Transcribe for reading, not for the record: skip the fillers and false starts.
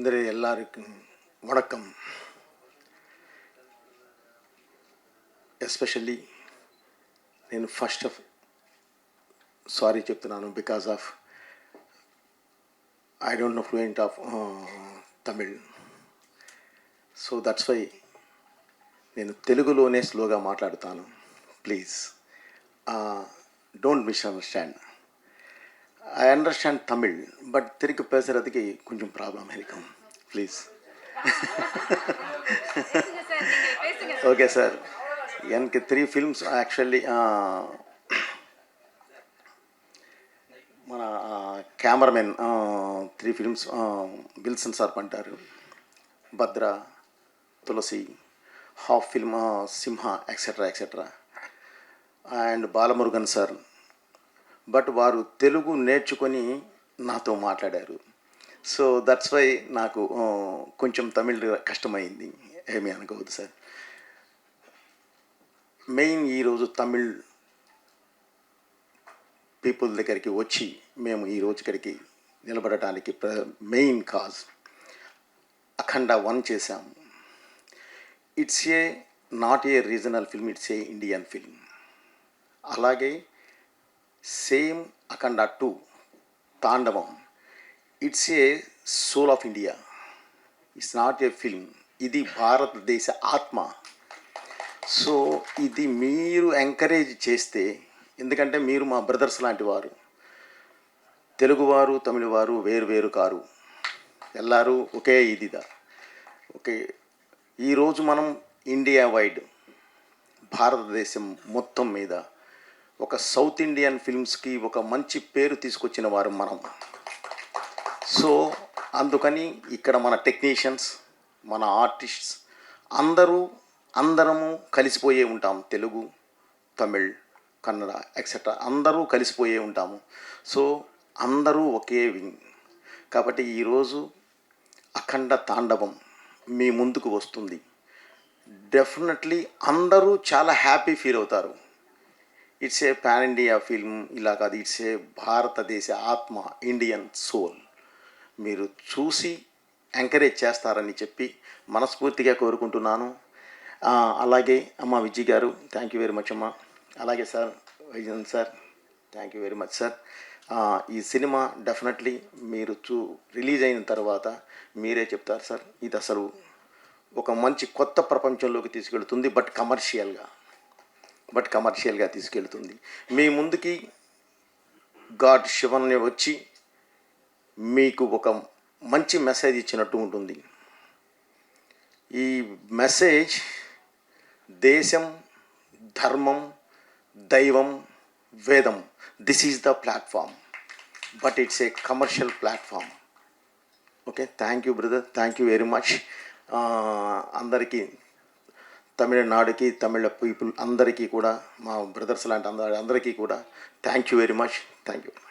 అందరి ఎల్లరికీ వణకం. ఎస్పెషల్లీ నేను ఫస్ట్ ఆఫ్ సారీ చెప్తున్నాను because of I don't know fluent of Tamil. So that's why నేను తెలుగులోనే స్లోగా మాట్లాడుతాను. Please don't misunderstand. I understand Tamil, but திருப்பி பேசுறதுக்கு கொஞ்சம் ப்ராப்ளம் இருக்கும். ப்ளீஸ். ஓகே சார், எனக்கு 3 ఫిల్మ్స్ యాక్చువల్లీ మన కెమెరామెన్ 3 ఫిల్మ్స్ విల్సన్ సార్ పంటారు, Bhadra, Tulasi, half film Simha etcetera etcetera, and Balamurugan sir. But వారు తెలుగు నేర్చుకొని నాతో మాట్లాడారు. సో దట్స్ వై నాకు కొంచెం తమిళ్ కష్టమైంది, ఏమీ అనుకోవద్దు సార్. మెయిన్ ఈరోజు తమిళ్ పీపుల్ దగ్గరికి వచ్చి మేము ఈరోజు ఇక్కడికి నిలబడటానికి మెయిన్ కాజ్ అఖండ 1 చేశాము. It's a not a regional film, it's a Indian film. అలాగే same Akhanda 2 Thandavam, it's a soul of India, it's not a film. ఇది భారతదేశ ఆత్మ. సో ఇది మీరు ఎంకరేజ్ చేస్తే, ఎందుకంటే మీరు మా బ్రదర్స్ లాంటి వారు. తెలుగువారు తమిళవారు వేరు వేరు కారు, ఎల్లారు ఒకే ఇదిదా. ఓకే, ఈరోజు మనం ఇండియా వైడ్ భారతదేశం మొత్తం మీద ఒక సౌత్ ఇండియన్ ఫిల్మ్స్కి ఒక మంచి పేరు తీసుకొచ్చిన వారు మనం. సో అందుకని ఇక్కడ మన టెక్నీషియన్స్, మన ఆర్టిస్ట్స్ అందరము కలిసిపోయే ఉంటాం. తెలుగు, తమిళ్, కన్నడ ఎక్సెట్రా అందరూ కలిసిపోయే ఉంటాము. సో అందరూ ఒకే వింగ్. కాబట్టి ఈరోజు అఖండ తాండవం మీ ముందుకు వస్తుంది. డెఫినెట్లీ అందరూ చాలా హ్యాపీ ఫీల్ అవుతారు. It's a pan India film, ఇలా కాదు, ఇట్స్ ఏ భారతదేశ ఆత్మ, ఇండియన్ సోల్. మీరు చూసి ఎంకరేజ్ చేస్తారని చెప్పి మనస్ఫూర్తిగా కోరుకుంటున్నాను. అలాగే అమ్మ విజయ్ గారు, థ్యాంక్ యూ వెరీ మచ్ అమ్మ. అలాగే సార్ వైజన్ sir, thank you very much sir. ఈ సినిమా డెఫినెట్లీ మీరు రిలీజ్ అయిన తర్వాత మీరే చెప్తారు సార్, ఇది అసలు ఒక మంచి కొత్త ప్రపంచంలోకి తీసుకెళ్తుంది. బట్ కమర్షియల్గా తీసుకెళ్తుంది. మీ ముందుకి గాడ్ శివన్ని వచ్చి మీకు ఒక మంచి మెసేజ్ ఇచ్చినట్టు ఉంటుంది. ఈ మెసేజ్ దేశం, ధర్మం, దైవం, వేదం, this is the platform. But it's a commercial platform. Okay, thank you brother, thank you very much. అందరికీ, తమిళనాడుకి, తమిళ పీపుల్ అందరికీ కూడా, మా బ్రదర్స్ లాంటి అందరికీ కూడా thank you very much. Thank you.